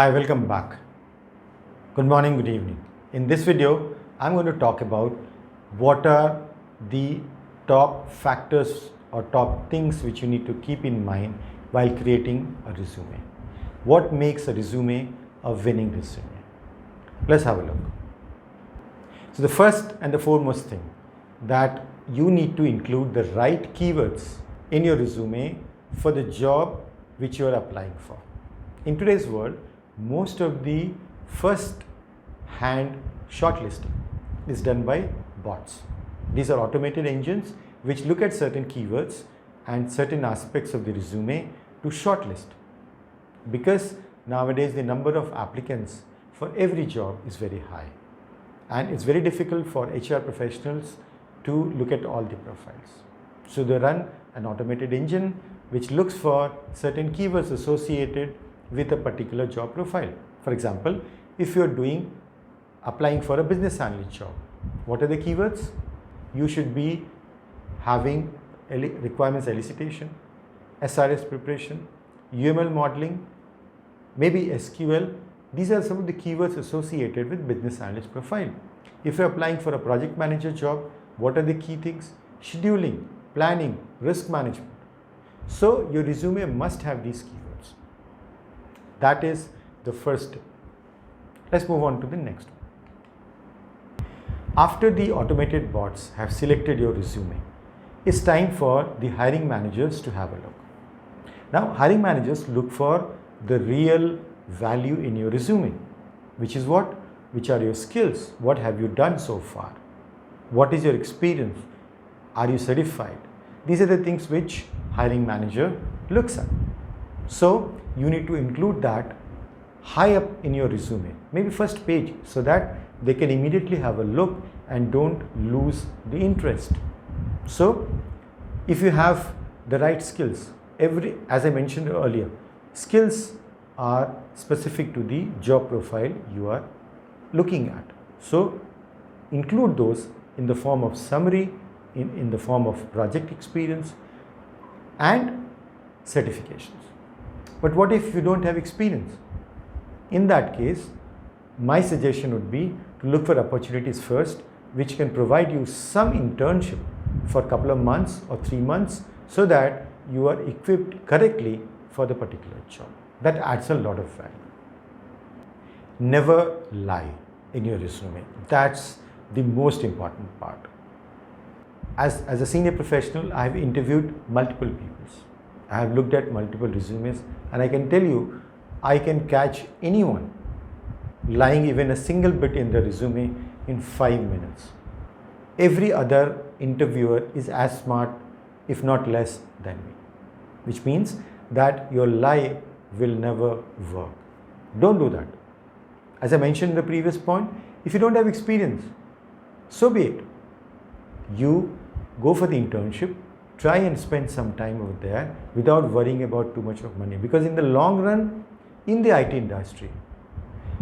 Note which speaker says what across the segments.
Speaker 1: Hi, welcome back. Good morning, good evening. In this video, I'm going to talk about what are the top factors or top things which you need to keep in mind while creating a resume. What makes a resume a winning resume? Let's have a look. So the first and the foremost thing that you need to include the right keywords in your resume for the job which you are applying for. In today's world, most of the first hand shortlisting is done by bots. These are automated engines which look at certain keywords and certain aspects of the resume to shortlist. Because nowadays the number of applicants for every job is very high, and it's very difficult for HR professionals to look at all the profiles. So they run an automated engine which looks for certain keywords associated with a particular job profile. For example, if you're applying for a business analyst job, what are the keywords? You should be having requirements elicitation, SRS preparation, UML modeling, maybe SQL. These are some of the keywords associated with business analyst profile. If you're applying for a project manager job, what are the key things? Scheduling, planning, risk management. So your resume must have these keywords. That is the first step. Let's move on to the next one. After the automated bots have selected your resume, it's time for the hiring managers to have a look. Now, hiring managers look for the real value in your resume, which is what? Which are your skills? What have you done so far? What is your experience? Are you certified? These are the things which hiring manager looks at. So you need to include that high up in your resume, maybe first page, so that they can immediately have a look and don't lose the interest. So if you have the right skills, as I mentioned earlier, skills are specific to the job profile you are looking at. So include those in the form of summary, in the form of project experience and certifications. But what if you don't have experience? In that case, my suggestion would be to look for opportunities first which can provide you some internship for a couple of months or 3 months so that you are equipped correctly for the particular job. That adds a lot of value. Never lie in your resume. That's the most important part. As a senior professional, I have interviewed multiple people. I have looked at multiple resumes, and I can tell you, I can catch anyone lying even a single bit in the resume in 5 minutes. Every other interviewer is as smart, if not less, than me, which means that your lie will never work. Don't do that. As I mentioned in the previous point, if you don't have experience, so be it. You go for the internship, try and spend some time over there without worrying about too much of money, because in the long run, in the IT industry,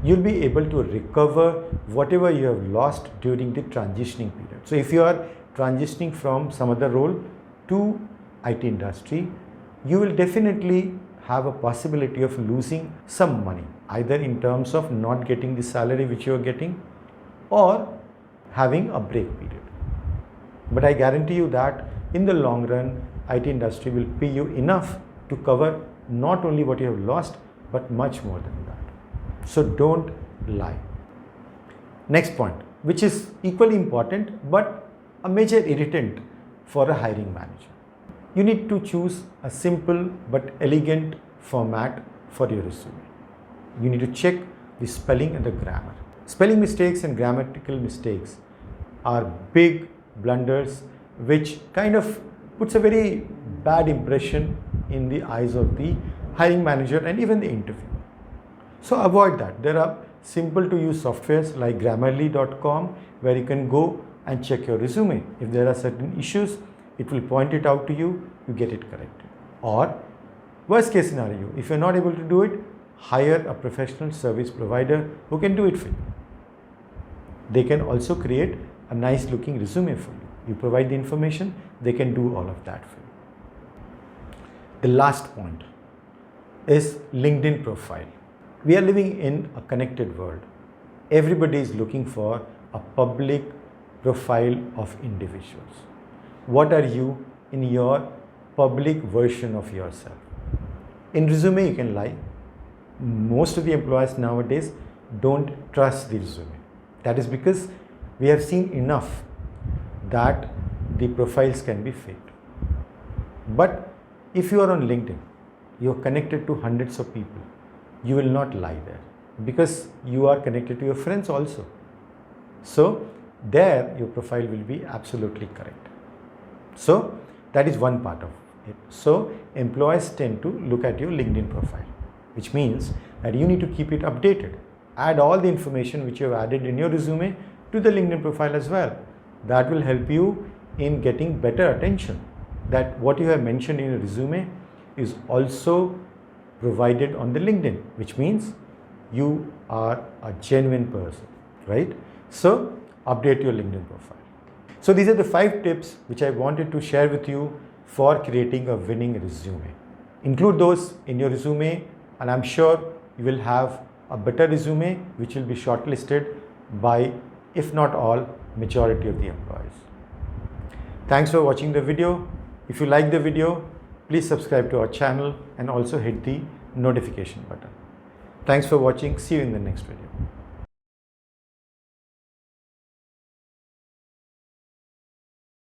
Speaker 1: you'll be able to recover whatever you have lost during the transitioning period. So if you are transitioning from some other role to IT industry, you will definitely have a possibility of losing some money, either in terms of not getting the salary which you are getting or having a break period. But I guarantee you that in the long run, IT industry will pay you enough to cover not only what you have lost, but much more than that. So don't lie. Next point, which is equally important, but a major irritant for a hiring manager. You need to choose a simple but elegant format for your resume. You need to check the spelling and the grammar. Spelling mistakes and grammatical mistakes are big blunders which kind of puts a very bad impression in the eyes of the hiring manager and even the interviewer. So avoid that. There are simple to use softwares like Grammarly.com where you can go and check your resume. If there are certain issues, it will point it out to you, you get it corrected. Or worst case scenario, if you're not able to do it, hire a professional service provider who can do it for you. They can also create a nice looking resume for you. You provide the information, they can do all of that for you. The last point is LinkedIn profile. We are living in a connected world. Everybody is looking for a public profile of individuals. What are you in your public version of yourself? In resume, you can lie. Most of the employers nowadays don't trust the resume. That is because we have seen enough that the profiles can be faked. But if you are on LinkedIn, you are connected to hundreds of people, you will not lie there because you are connected to your friends also. So there your profile will be absolutely correct. So that is one part of it. So employers tend to look at your LinkedIn profile, which means that you need to keep it updated. Add all the information which you have added in your resume to the LinkedIn profile as well. That will help you in getting better attention, that what you have mentioned in your resume is also provided on the LinkedIn, which means you are a genuine person, right? So update your LinkedIn profile. So these are the 5 tips which I wanted to share with you for creating a winning resume. Include those in your resume and I'm sure you will have a better resume which will be shortlisted by, if not all, majority of the employees. Thanks for watching the video. If you like the video, please subscribe to our channel and also hit the notification button. Thanks for watching. See you in the next video.